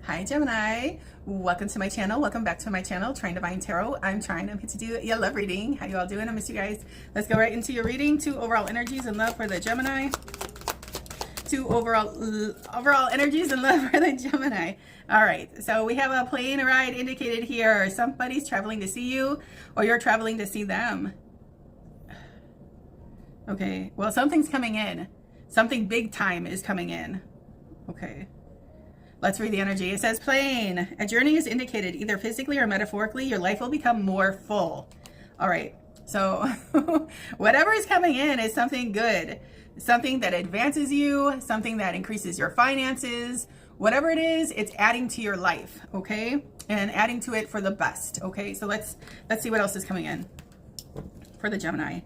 Hi Gemini, welcome to my channel. Welcome back to my channel, Trine Divine Tarot. I'm Trine. I'm here to do your love reading. How you all doing? I miss you guys. Let's go right into your reading. 2 overall energies in love for the Gemini. 2 overall energies in love for the Gemini. All right, so we have a plane ride indicated here. Somebody's traveling to see you, or you're traveling to see them. Okay, well, something's coming in. Something big time is coming in. Okay. Let's read the energy. It says plane. A journey is indicated either physically or metaphorically. Your life will become more full. All right. So whatever is coming in is something good, something that advances you, something that increases your finances. Whatever it is, it's adding to your life. Okay. And adding to it for the best. Okay. So let's see what else is coming in for the Gemini.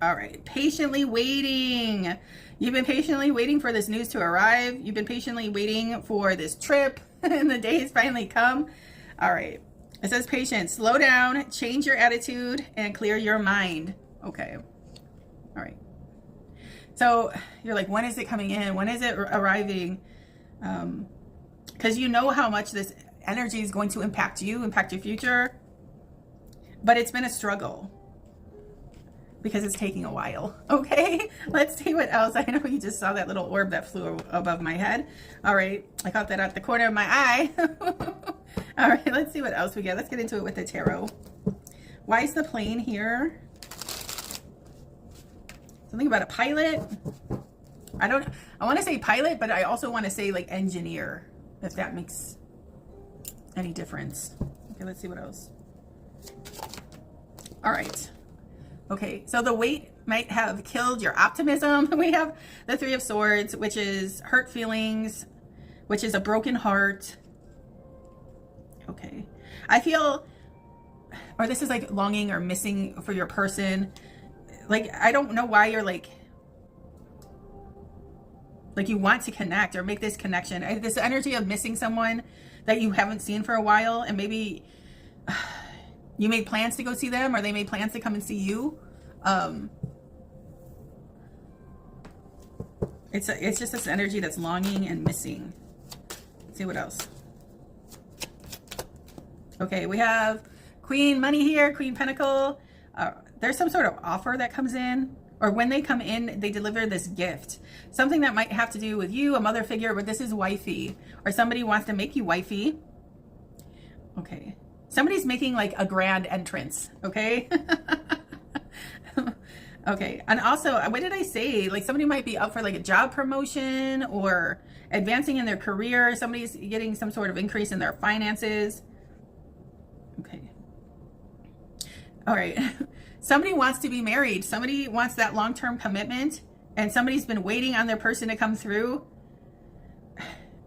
All right. Patiently waiting. You've been patiently waiting for this news to arrive. You've been patiently waiting for this trip and the days finally come. All right. It says patience. Slow down, change your attitude, and clear your mind. Okay. All right. So you're like, when is it coming in? When is it arriving? Because you know how much this energy is going to impact you, impact your future. But it's been a struggle, because it's taking a while. Okay, let's see what else. I know you just saw that little orb that flew above my head. All right, I caught that at the corner of my eye. All right, let's see what else we get. Let's get into it with the tarot. Why is the plane here? Something about a pilot. I want to say pilot, but I also want to say like engineer, if that makes any difference. Okay, let's see what else. All right. Okay, so the weight might have killed your optimism. We have the 3 of Swords, which is hurt feelings, which is a broken heart. Okay, I feel, or this is like longing or missing for your person. Like, I don't know why you're like you want to connect or make this connection. This energy of missing someone that you haven't seen for a while, and maybe you made plans to go see them, or they made plans to come and see you. It's just this energy that's longing and missing. Let's see what else. Okay, we have Queen Money here, Queen Pentacle. There's some sort of offer that comes in, or when they come in, they deliver this gift. Something that might have to do with you, a mother figure, but this is wifey, or somebody wants to make you wifey. Okay. Somebody's making like a grand entrance, okay? Okay, and also, what did I say? Like, somebody might be up for like a job promotion or advancing in their career. Somebody's getting some sort of increase in their finances. Okay. All right. Somebody wants to be married. Somebody wants that long-term commitment, and somebody's been waiting on their person to come through.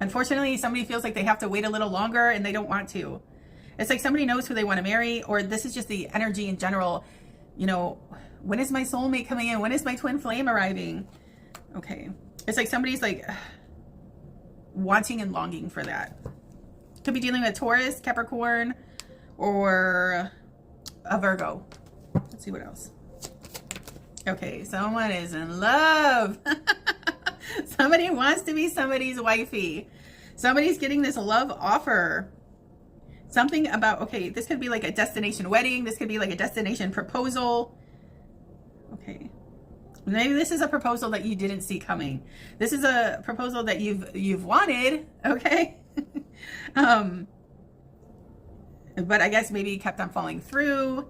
Unfortunately, somebody feels like they have to wait a little longer, and they don't want to. It's like somebody knows who they want to marry, or this is just the energy in general. You know, when is my soulmate coming in? When is my twin flame arriving? Okay. It's like somebody's like wanting and longing for that. Could be dealing with Taurus, Capricorn, or a Virgo. Let's see what else. Okay, someone is in love. Somebody wants to be somebody's wifey. Somebody's getting this love offer. Something about, okay, this could be like a destination wedding. This could be like a destination proposal. Okay. Maybe this is a proposal that you didn't see coming. This is a proposal that you've wanted, okay? But I guess maybe kept on falling through.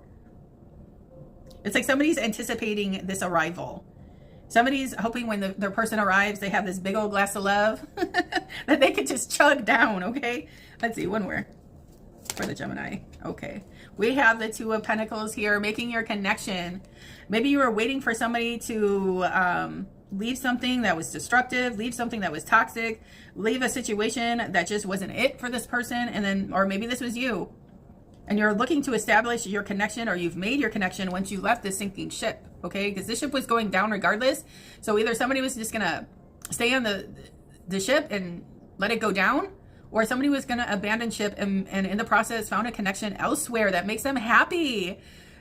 It's like somebody's anticipating this arrival. Somebody's hoping when their person arrives, they have this big old glass of love that they could just chug down, okay? Let's see, one more for the Gemini. Okay, we have the 2 of Pentacles here, making your connection. Maybe you were waiting for somebody to leave something that was destructive, leave something that was toxic, leave a situation that just wasn't it for this person, and then, or maybe this was you, and you're looking to establish your connection, or you've made your connection once you left the sinking ship. Okay, because this ship was going down regardless. So either somebody was just gonna stay on the ship and let it go down, or somebody was going to abandon ship and in the process found a connection elsewhere that makes them happy.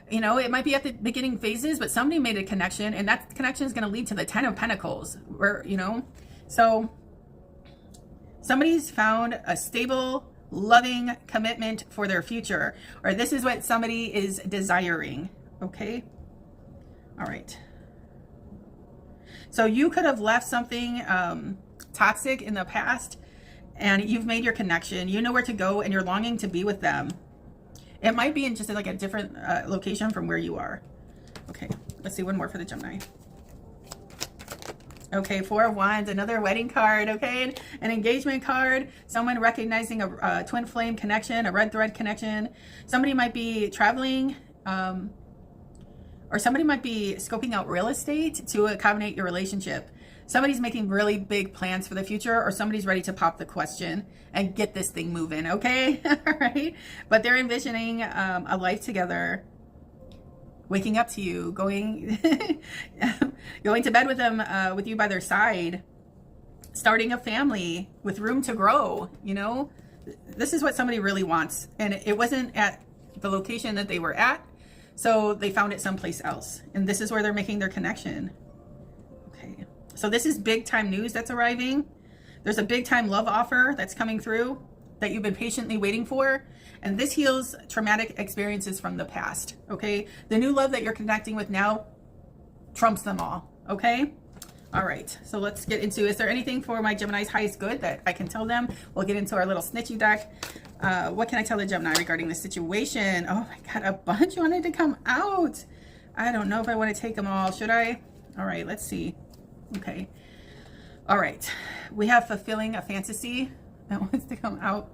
You know, it might be at the beginning phases, but somebody made a connection, and that connection is going to lead to the 10 of Pentacles, or, you know, so Somebody's found a stable, loving commitment for their future, or this is what somebody is desiring. Okay. All right. So you could have left something toxic in the past, and you've made your connection. You know where to go, and you're longing to be with them. It might be in just like a different location from where you are. Okay, let's see one more for the Gemini. Okay, Four of Wands, another wedding card, okay? An engagement card, someone recognizing a twin flame connection, a red thread connection. Somebody might be traveling, or somebody might be scoping out real estate to accommodate your relationship. Somebody's making really big plans for the future, or somebody's ready to pop the question and get this thing moving, okay? All right? But they're envisioning a life together, waking up to you, going going to bed with them, with you by their side, starting a family with room to grow, you know? This is what somebody really wants. And it wasn't at the location that they were at, so they found it someplace else. And this is where they're making their connection. Okay. So this is big time news that's arriving. There's a big time love offer that's coming through that you've been patiently waiting for. And this heals traumatic experiences from the past. Okay. The new love that you're connecting with now trumps them all. Okay. All right. So let's get into, is there anything for my Gemini's highest good that I can tell them? We'll get into our little snitchy deck. What can I tell the Gemini regarding this situation? Oh my God, a bunch wanted to come out. I don't know if I want to take them all. Should I? All right, let's see. Okay. All right. We have fulfilling a fantasy that wants to come out.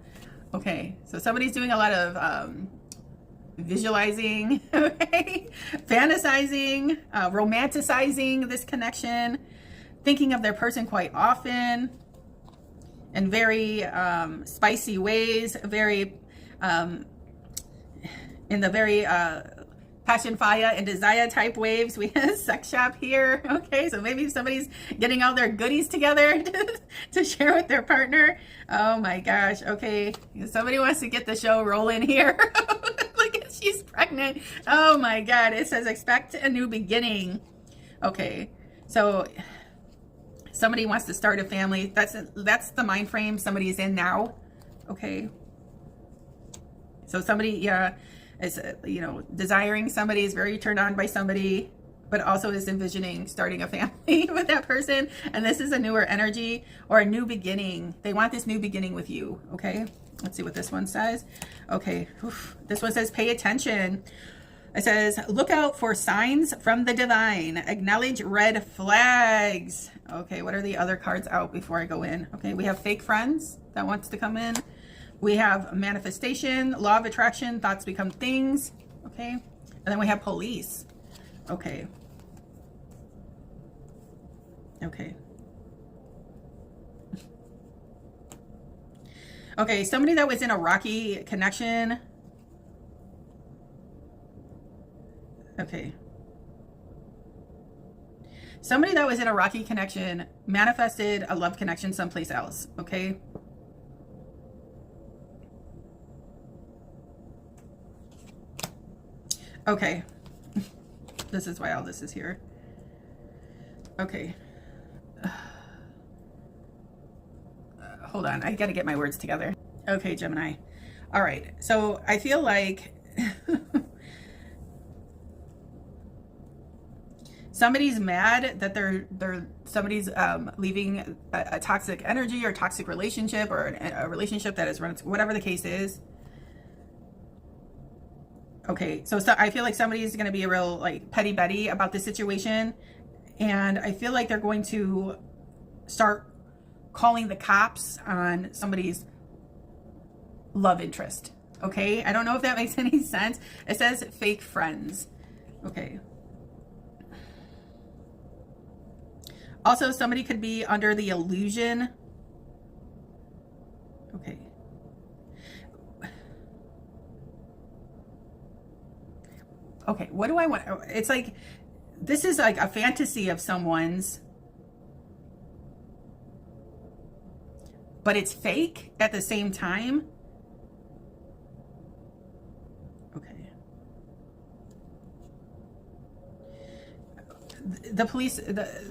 Okay. So somebody's doing a lot of visualizing, okay? Fantasizing, romanticizing this connection, thinking of their person quite often in very spicy ways, very in the very passion, fire, and desire type waves. We have sex shop here. Okay, so maybe somebody's getting all their goodies together to share with their partner. Oh my gosh. Okay, somebody wants to get the show rolling here. Look at, she's pregnant. Oh my God. It says expect a new beginning. Okay, so somebody wants to start a family. That's the mind frame somebody is in now. Okay, so somebody, yeah, is, you know, desiring somebody, is very turned on by somebody, but also is envisioning starting a family with that person. And this is a newer energy or a new beginning. They want this new beginning with you. Okay, let's see what this one says. Okay, oof. This one says pay attention. It says look out for signs from the divine, acknowledge red flags. Okay, what are the other cards out before I go in? Okay, we have fake friends that wants to come in. We have manifestation, law of attraction, thoughts become things. Okay, and then we have police. Okay. Okay. Okay, somebody that was in a rocky connection. Okay. Somebody that was in a rocky connection manifested a love connection someplace else. Okay. Okay. This is why all this is here. Okay. Hold on. I got to get my words together. Okay, Gemini. All right. So I feel like somebody's mad that somebody's leaving a toxic energy or toxic relationship, or a relationship that is run, whatever the case is. Okay, so I feel like somebody's going to be a real like petty Betty about this situation, and I feel like they're going to start calling the cops on somebody's love interest. Okay, I don't know if that makes any sense. It says fake friends. Okay. Also, somebody could be under the illusion. Okay. Okay, what do I want? It's like, this is like a fantasy of someone's, but it's fake at the same time. Okay. The police,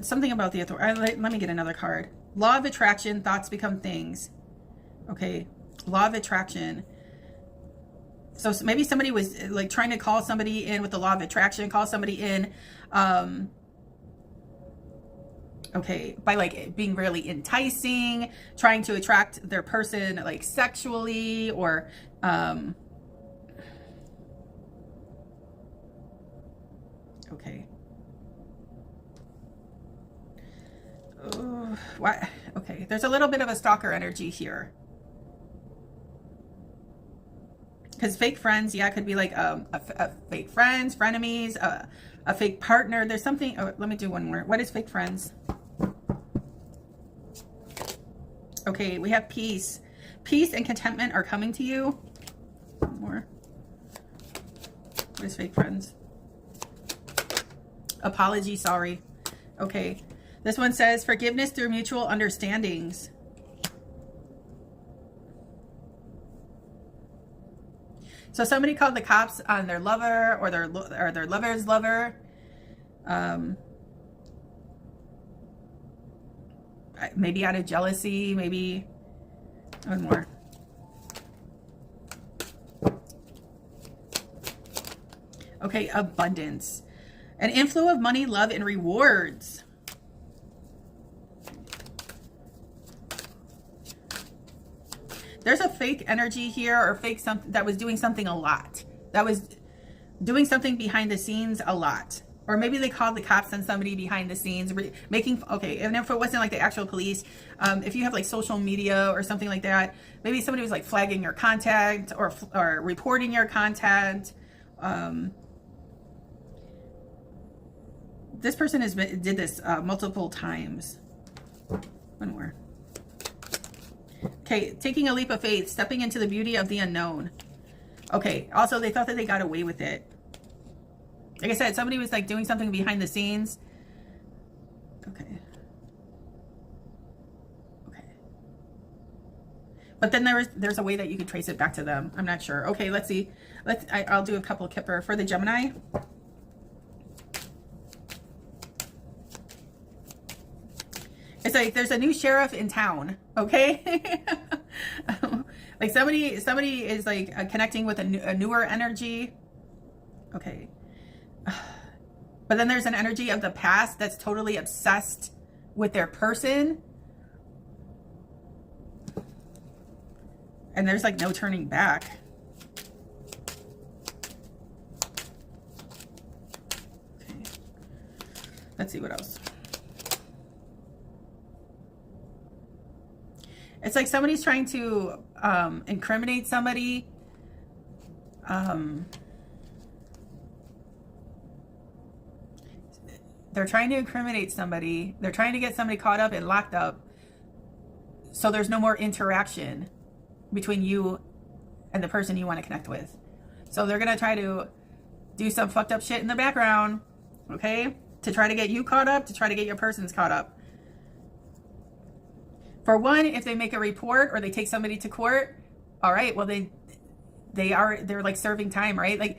something about the authority. Let me get another card. Law of attraction, thoughts become things. Okay, law of attraction. So maybe somebody was like trying to call somebody in with the law of attraction, call somebody in, okay, by like being really enticing, trying to attract their person like sexually, or okay. What? Okay, there's a little bit of a stalker energy here. Because fake friends, yeah, could be like a fake friends, frenemies, a fake partner. There's something. Oh, let me do one more. What is fake friends? Okay, we have peace. Peace and contentment are coming to you. One more. What is fake friends? Apology, sorry. Okay. This one says forgiveness through mutual understandings. So somebody called the cops on their lover or their lover's lover. Maybe out of jealousy, maybe. One more. Okay, abundance. An inflow of money, love, and rewards. There's a fake energy here, or fake something that was doing something a lot. That was doing something behind the scenes a lot. Or maybe they called the cops on somebody behind the scenes, okay, and if it wasn't like the actual police, if you have like social media or something like that, maybe somebody was like flagging your contact or reporting your content. This person did this multiple times. One more. Okay, taking a leap of faith, stepping into the beauty of the unknown. Okay, also they thought that they got away with it. Like I said, somebody was like doing something behind the scenes. Okay. Okay. But then there's a way that you could trace it back to them. I'm not sure. Okay, let's see. I'll do a couple Kipper for the Gemini. It's like there's a new sheriff in town, okay? Like somebody is like connecting with a newer energy. Okay. But then there's an energy of the past that's totally obsessed with their person. And there's like no turning back. Okay. Let's see what else. It's like somebody's trying to incriminate somebody. They're trying to incriminate somebody. They're trying to get somebody caught up and locked up. So there's no more interaction between you and the person you want to connect with. So they're going to try to do some fucked up shit in the background. Okay? To try to get you caught up, to try to get your persons caught up. For one, if they make a report or they take somebody to court, all right, well, they're like serving time, right? Like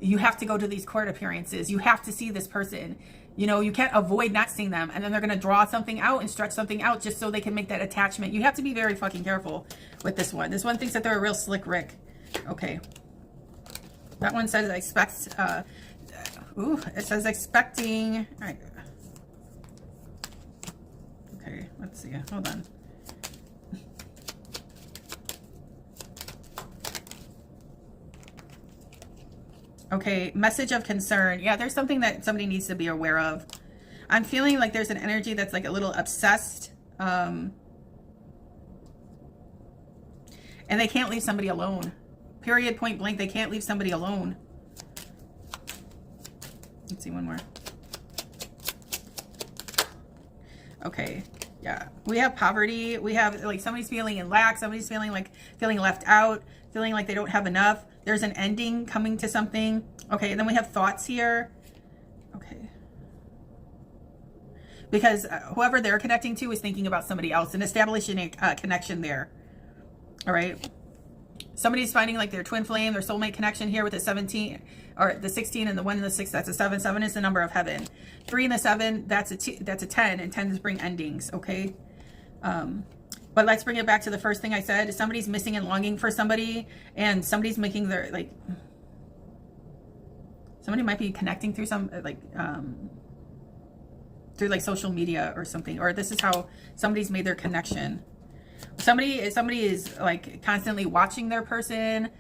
you have to go to these court appearances. You have to see this person. You know, you can't avoid not seeing them. And then they're going to draw something out and stretch something out just so they can make that attachment. You have to be very fucking careful with this one. This one thinks that they're a real slick Rick. Okay. That one says expects, it says expecting. All right. Okay, let's see. Hold on. Okay, message of concern. Yeah, there's something that somebody needs to be aware of. I'm feeling like there's an energy that's like a little obsessed. And they can't leave somebody alone. Period, point blank. They can't leave somebody alone. Let's see one more. Okay, yeah. We have poverty. We have like somebody's feeling in lack. Somebody's feeling left out. Feeling like they don't have enough. There's an ending coming to something. Okay, and then we have thoughts here. Okay. Because whoever they're connecting to is thinking about somebody else and establishing a connection there. All right. Somebody's finding like their twin flame, their soulmate connection here with the 17 or the 16 and the 1 and the 6. That's a 7. 7 is the number of heaven. 3 and the 7, that's a 10, and 10s bring endings. Okay. But let's bring it back to the first thing I said. Somebody's missing and longing for somebody, and somebody's making their, like, somebody might be connecting through some, like, through like social media or something, or this is how somebody's made their connection. Somebody is like constantly watching their person,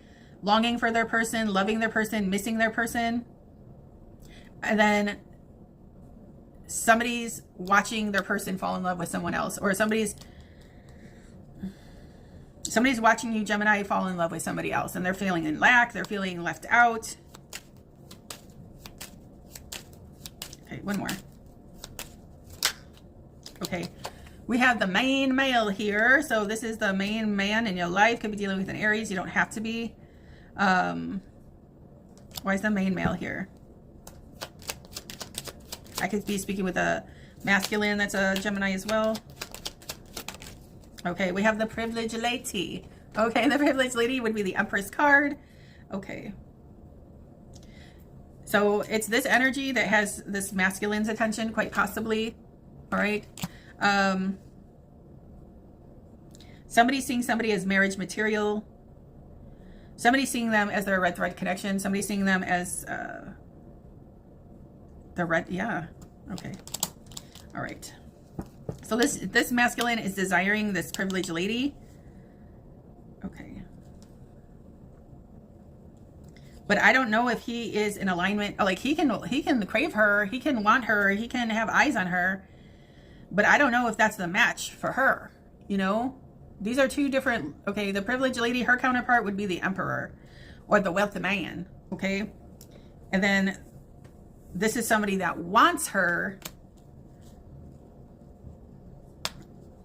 longing for their person, loving their person, missing their person. And then somebody's watching their person fall in love with someone else, or somebody's watching you, Gemini, fall in love with somebody else, and they're feeling in lack, they're feeling left out. Okay, one more. Okay, we have the main male here. So this is the main man in your life. Could be dealing with an Aries. You don't have to be. Why is the main male here? I could be speaking with a masculine that's a Gemini as well. Okay, we have the privileged lady. Okay, the privileged lady would be the Empress card. Okay. So it's this energy that has this masculine's attention, quite possibly. All right. Somebody's seeing somebody as marriage material. Somebody's seeing them as their red thread connection. Somebody's seeing them as the red. Yeah. Okay. All right. So this masculine is desiring this privileged lady. Okay. But I don't know if he is in alignment. Like he can crave her, he can want her, he can have eyes on her. But I don't know if that's the match for her. You know, these are two different. Okay, the privileged lady, her counterpart would be the emperor or the wealthy man. Okay, and then this is somebody that wants her.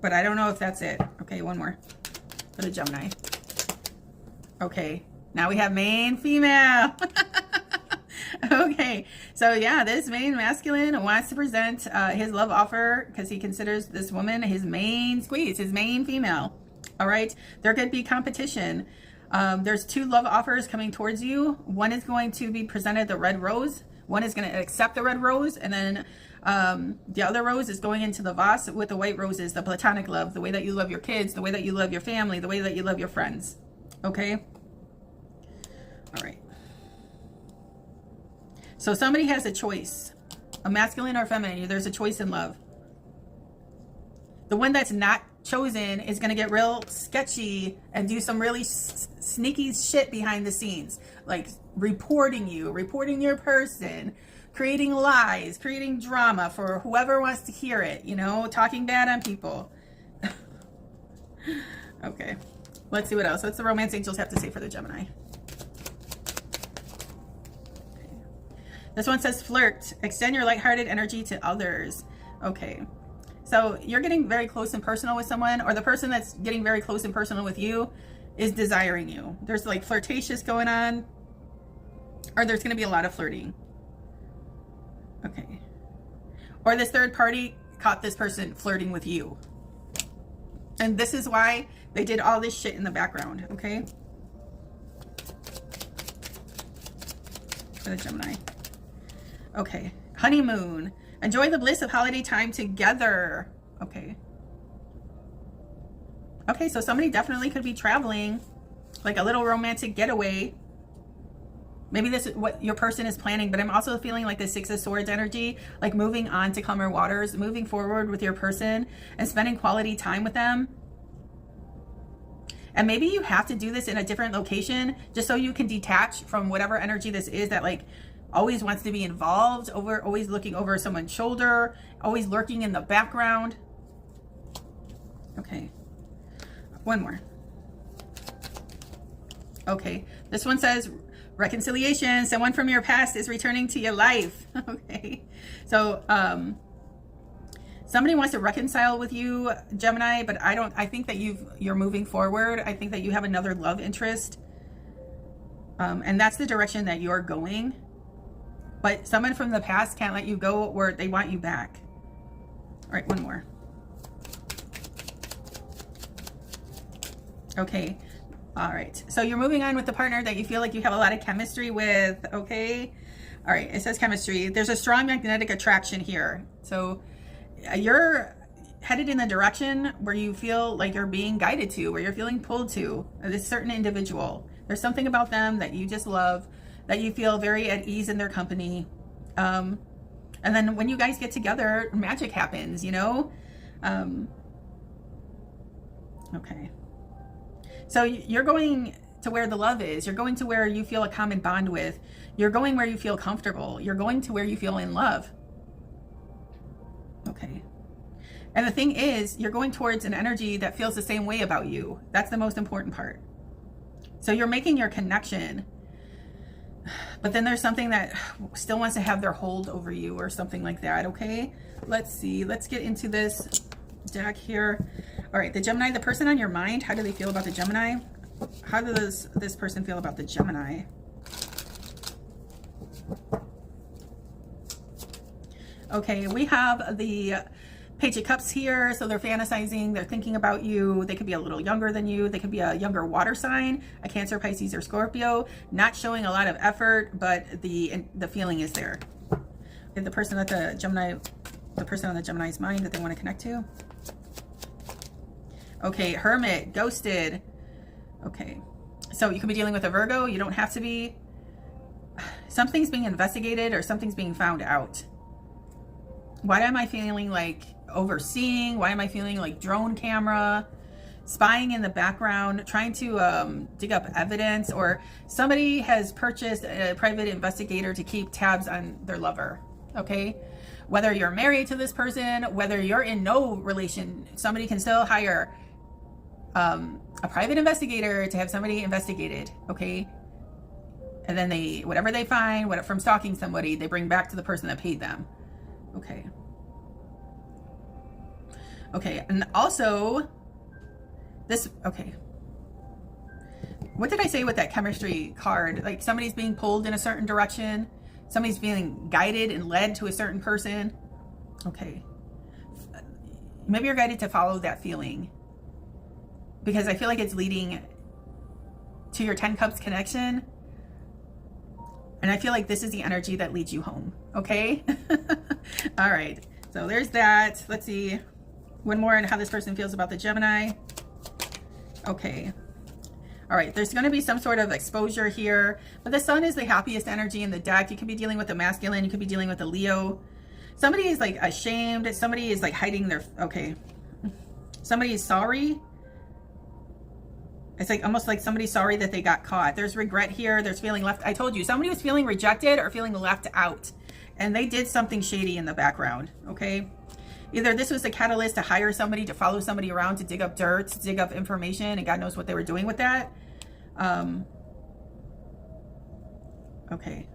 But I don't know if that's it. Okay, one more for the Gemini. Okay, now we have main female. Okay, so yeah, this main masculine wants to present his love offer because he considers this woman his main squeeze, his main female. All right, there could be competition. There's two love offers coming towards you. One is going to be presented the red rose. One is going to accept the red rose, and then the other rose is going into the vase with the white roses, the platonic love, the way that you love your kids, the way that you love your family, the way that you love your friends. Okay? All right. So somebody has a choice, a masculine or feminine. There's a choice in love. The one that's not chosen is going to get real sketchy and do some really sneaky shit behind the scenes, like reporting your person, creating lies, creating drama for whoever wants to hear it, you know, talking bad on people. Okay, let's see what else. What's the romance angels have to say for the Gemini? This one says flirt, extend your lighthearted energy to others. Okay, so you're getting very close and personal with someone, or the person that's getting very close and personal with you is desiring you. There's like flirtatious going on, or there's going to be a lot of flirting. Okay, or this third party caught this person flirting with you, and this is why they did all this shit in the background. Okay, for the Gemini. Okay, honeymoon. Enjoy the bliss of holiday time together. Okay. Okay, so somebody definitely could be traveling, like a little romantic getaway. Maybe this is what your person is planning, but I'm also feeling like the Six of Swords energy, like moving on to calmer waters, moving forward with your person and spending quality time with them. And maybe you have to do this in a different location just so you can detach from whatever energy this is that like always wants to be involved, always looking over someone's shoulder, always lurking in the background. Okay, one more. Okay, this one says reconciliation. Someone from your past is returning to your life. Okay, so somebody wants to reconcile with you, Gemini, but I think that you're moving forward. I think that you have another love interest, and that's the direction that you're going. But someone from the past can't let you go, or they want you back. All right, one more. Okay. All right. So you're moving on with the partner that you feel like you have a lot of chemistry with. Okay. All right. It says chemistry. There's a strong magnetic attraction here. So you're headed in the direction where you feel like you're being guided to, where you're feeling pulled to this certain individual. There's something about them that you just love, that you feel very at ease in their company. And then when you guys get together, magic happens, you know? Okay. So you're going to where the love is. You're going to where you feel a common bond with. You're going where you feel comfortable. You're going to where you feel in love. Okay. And the thing is, you're going towards an energy that feels the same way about you. That's the most important part. So you're making your connection, but then there's something that still wants to have their hold over you or something like that. Okay. Let's see. Let's get into this deck here. All right. The Gemini, the person on your mind, how do they feel about the Gemini? How does this person feel about the Gemini? Okay, we have the Page of Cups here. So they're fantasizing, they're thinking about you. They could be a little younger than you. They could be a younger water sign, a Cancer, Pisces, or Scorpio. Not showing a lot of effort, but the feeling is there. And the person at the Gemini, the person on the Gemini's mind that they want to connect to. Okay, Hermit, ghosted. Okay, so you could be dealing with a Virgo. You don't have to be. Something's being investigated or something's being found out. Why am I feeling like overseeing? Why am I feeling like drone camera, spying in the background, trying to dig up evidence, or somebody has purchased a private investigator to keep tabs on their lover, okay? Whether you're married to this person, whether you're in no relation, somebody can still hire a private investigator to have somebody investigated, okay? And then they, whatever they find, from stalking somebody, they bring back to the person that paid them. Okay. Okay, and also this, okay. What did I say with that chemistry card? Like somebody's being pulled in a certain direction. Somebody's being guided and led to a certain person. Okay. Maybe you're guided to follow that feeling, because I feel like it's leading to your 10 Cups connection. And I feel like this is the energy that leads you home. Okay. All right. So there's that. Let's see one more on how this person feels about the Gemini. Okay. All right. There's going to be some sort of exposure here, but the Sun is the happiest energy in the deck. You could be dealing with a masculine. You could be dealing with a Leo. Somebody is like ashamed. Somebody is like hiding their, okay. Somebody is sorry. It's like almost like somebody's sorry that they got caught. There's regret here. There's feeling left. I told you, somebody was feeling rejected or feeling left out, and they did something shady in the background. Okay. Either this was the catalyst to hire somebody, to follow somebody around, to dig up dirt, to dig up information, and God knows what they were doing with that. Okay.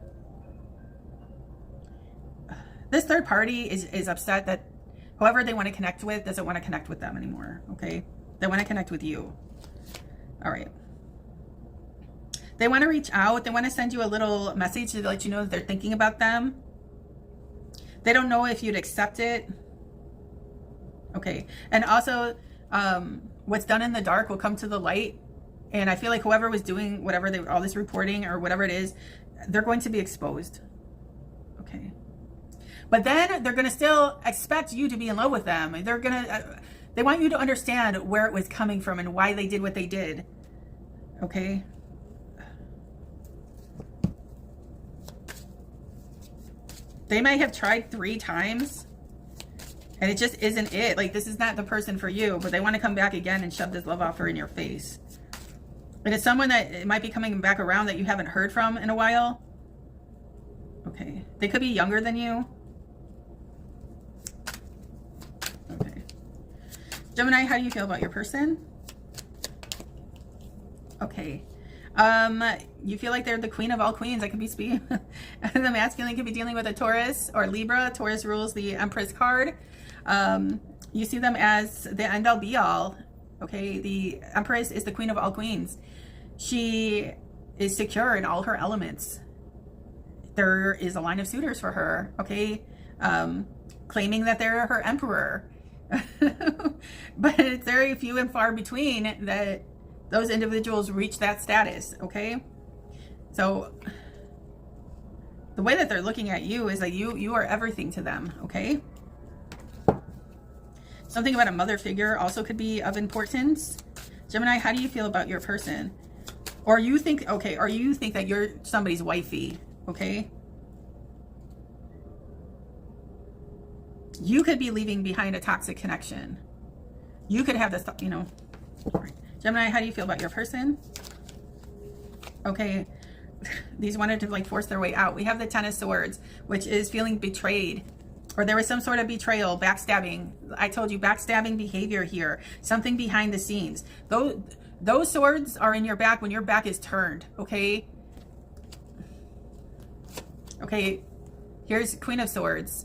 This third party is upset that whoever they want to connect with doesn't want to connect with them anymore. Okay. They want to connect with you. All right. They want to reach out. They want to send you a little message to let you know that they're thinking about them. They don't know if you'd accept it. Okay. And also, what's done in the dark will come to the light. And I feel like whoever was doing whatever all this reporting or whatever it is, they're going to be exposed. Okay. But then they're going to still expect you to be in love with them. They're going to, they want you to understand where it was coming from and why they did what they did. Okay. They might have tried 3 times and it just isn't it. Like, this is not the person for you, but they want to come back again and shove this love offer in your face. And it's someone that might be coming back around that you haven't heard from in a while. Okay. They could be younger than you. Okay. Gemini, how do you feel about your person? Okay. You feel like they're the queen of all queens. I could be speaking. The masculine could be dealing with a Taurus or Libra. Taurus rules the Empress card. You see them as the end all be all. Okay. The Empress is the queen of all queens. She is secure in all her elements. There is a line of suitors for her. Okay. Claiming that they're her emperor. But it's very few and far between that those individuals reach that status. Okay. So the way that they're looking at you is like you are everything to them. Okay. Something about a mother figure also could be of importance. Gemini, how do you feel about your person? Or you think, okay, or you think that you're somebody's wifey, okay? You could be leaving behind a toxic connection. You could have this, you know. Gemini, how do you feel about your person? Okay, these wanted to like force their way out. We have the Ten of Swords, which is feeling betrayed. Or there was some sort of betrayal, backstabbing. I told you, backstabbing behavior here. Something behind the scenes. Those swords are in your back when your back is turned, okay? Okay, here's Queen of Swords.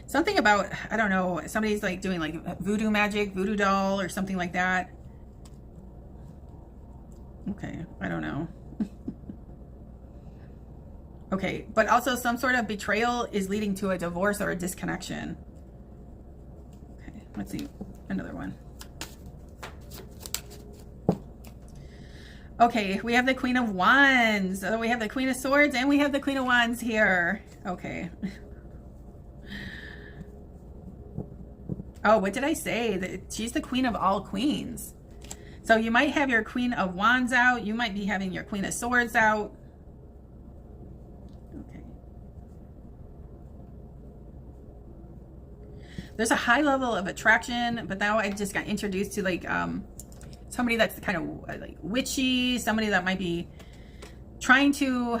Something about, I don't know, somebody's like doing like voodoo magic, voodoo doll or something like that. Okay, I don't know. Okay, but also some sort of betrayal is leading to a divorce or a disconnection. Okay, let's see, another one. Okay, we have the Queen of Wands. So we have the Queen of Swords and we have the Queen of Wands here. Okay. Oh, what did I say? She's the queen of all queens. So you might have your Queen of Wands out. You might be having your Queen of Swords out. Okay. There's a high level of attraction, but now I just got introduced to like somebody that's kind of like witchy, somebody that might be trying to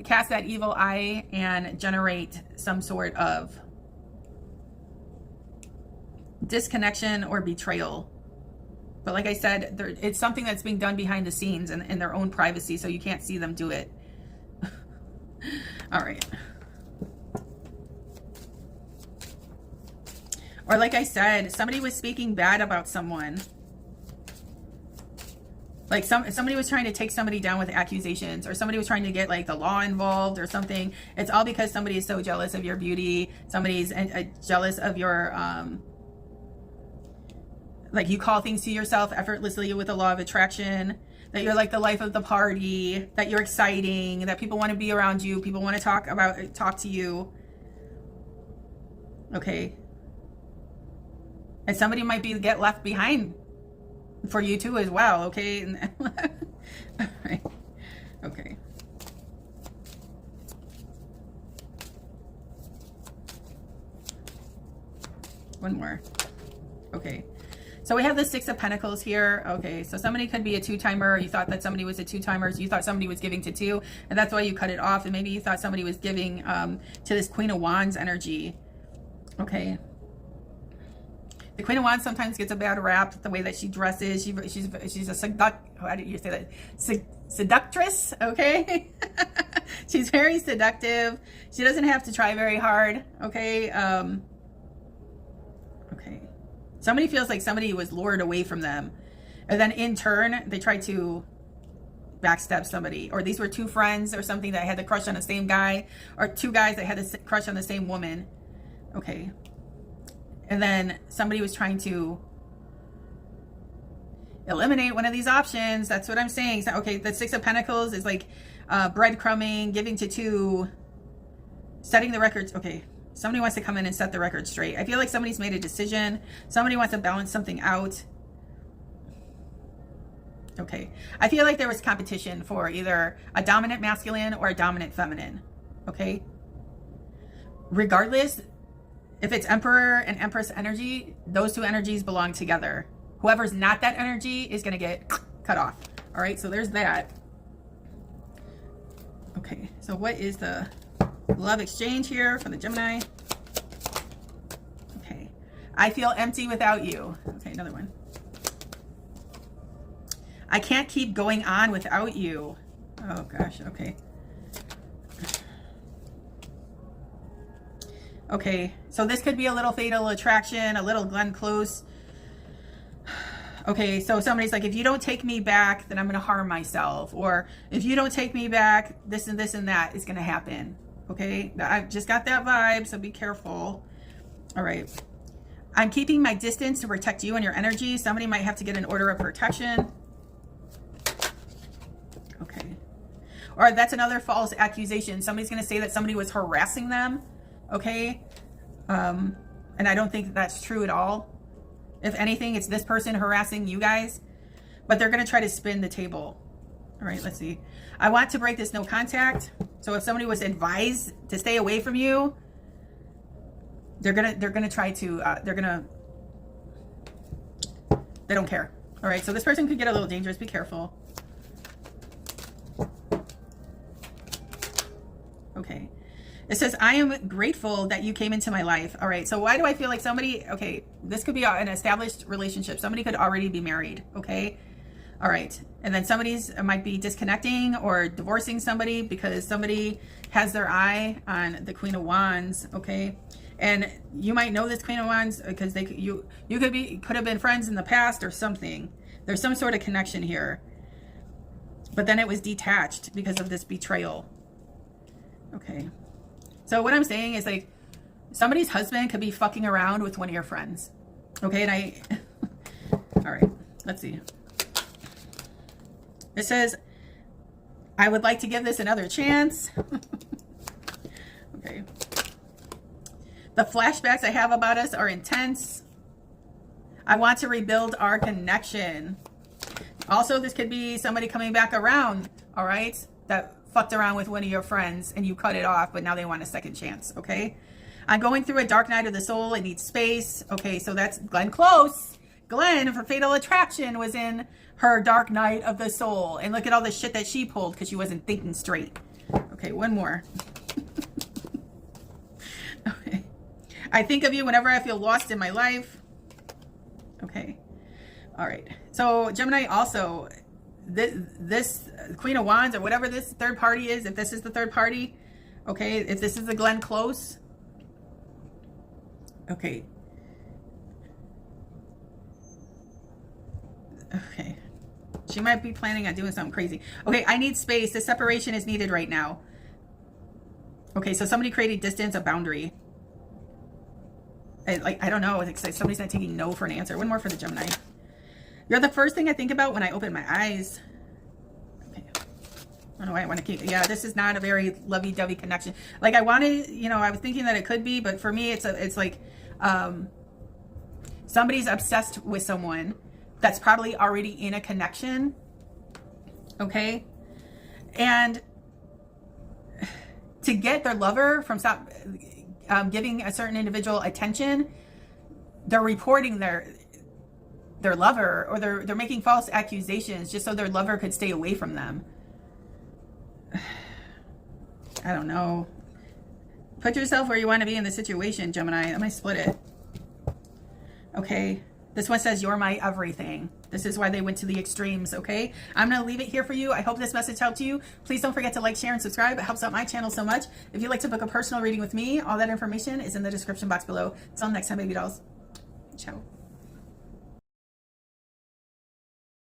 cast that evil eye and generate some sort of disconnection or betrayal. But like I said, it's something that's being done behind the scenes and in their own privacy, so you can't see them do it. All right. Or like I said, somebody was speaking bad about someone. Like somebody was trying to take somebody down with accusations, or somebody was trying to get like the law involved or something. It's all because somebody is so jealous of your beauty. Somebody's jealous of your like you call things to yourself effortlessly with the law of attraction, that you're like the life of the party, that you're exciting, that people want to be around you, people want to talk to you. Okay. And somebody might get left behind for you too as well, okay? All right. Okay. One more. Okay. So we have the Six of Pentacles here. Okay, so somebody could be a two-timer. You thought that somebody was a two-timer. So you thought somebody was giving to two, and that's why you cut it off. And maybe you thought somebody was giving to this Queen of Wands energy. Okay. The Queen of Wands sometimes gets a bad rap, the way that she dresses. She's a how do you say that? Seductress, okay? She's very seductive. She doesn't have to try very hard, okay? Okay. Somebody feels like somebody was lured away from them. And then in turn, they tried to backstab somebody. Or these were two friends or something that had a crush on the same guy. Or two guys that had a crush on the same woman. Okay. And then somebody was trying to eliminate one of these options. That's what I'm saying. So, okay, the Six of Pentacles is like breadcrumbing, giving to two, setting the records. Okay. Somebody wants to come in and set the record straight. I feel like somebody's made a decision. Somebody wants to balance something out. Okay. I feel like there was competition for either a dominant masculine or a dominant feminine. Okay. Regardless, if it's Emperor and Empress energy, those two energies belong together. Whoever's not that energy is going to get cut off. All right. So there's that. Okay. So what is the love exchange here from the Gemini? Okay. I feel empty without you. Okay, another one. I can't keep going on without you. Oh gosh, okay. Okay, so this could be a little fatal attraction, a little Glenn Close. Okay, so somebody's like, if you don't take me back, then I'm going to harm myself. Or if you don't take me back, this and this and that is going to happen. Okay, I just got that vibe, so be careful. All right. I'm keeping my distance to protect you and your energy. Somebody might have to get an order of protection. Okay. Or that's another false accusation. Somebody's going to say that somebody was harassing them. Okay. And I don't think that's true at all. If anything, it's this person harassing you guys, but they're going to try to spin the table. All right, let's see. I want to break this no contact. So if somebody was advised to stay away from you, they're gonna try to they don't care. All right, so this person could get a little dangerous. Be careful. Okay. It says, I am grateful that you came into my life. All right, so why do I feel like somebody, okay, this could be an established relationship. Somebody could already be married, okay? All right, and then somebody's might be disconnecting or divorcing somebody because somebody has their eye on the Queen of Wands, okay? And you might know this Queen of Wands because you could have been friends in the past or something. There's some sort of connection here. But then it was detached because of this betrayal. Okay. So what I'm saying is, like, somebody's husband could be fucking around with one of your friends. Okay, and all right, let's see. It says, I would like to give this another chance. Okay. The flashbacks I have about us are intense. I want to rebuild our connection. Also, this could be somebody coming back around, all right, that fucked around with one of your friends and you cut it off, but now they want a second chance, okay? I'm going through a dark night of the soul. I need space. Okay, so that's Glenn Close. Glenn for Fatal Attraction was in her dark night of the soul. And look at all the shit that she pulled because she wasn't thinking straight. Okay, one more. Okay. I think of you whenever I feel lost in my life. Okay. All right. So Gemini also, this Queen of Wands or whatever this third party is, if this is the third party, okay, if this is the Glenn Close, okay. Okay. She might be planning on doing something crazy. Okay, I need space. The separation is needed right now. Okay, so somebody created distance, a boundary. I don't know. It's like somebody's not taking no for an answer. One more for the Gemini. You're the first thing I think about when I open my eyes. Okay. I don't know why I want to keep... Yeah, this is not a very lovey-dovey connection. Like, I wanted... You know, I was thinking that it could be, but for me, it's like... somebody's obsessed with someone that's probably already in a connection. Okay? And to get their lover from stop... giving a certain individual attention, they're reporting their lover, or they're making false accusations just so their lover could stay away from them. I don't know. Put yourself where you want to be in the situation, Gemini. I might split it. Okay. This one says, you're my everything. This is why they went to the extremes, okay? I'm going to leave it here for you. I hope this message helped you. Please don't forget to like, share, and subscribe. It helps out my channel so much. If you'd like to book a personal reading with me, all that information is in the description box below. Until next time, baby dolls. Ciao.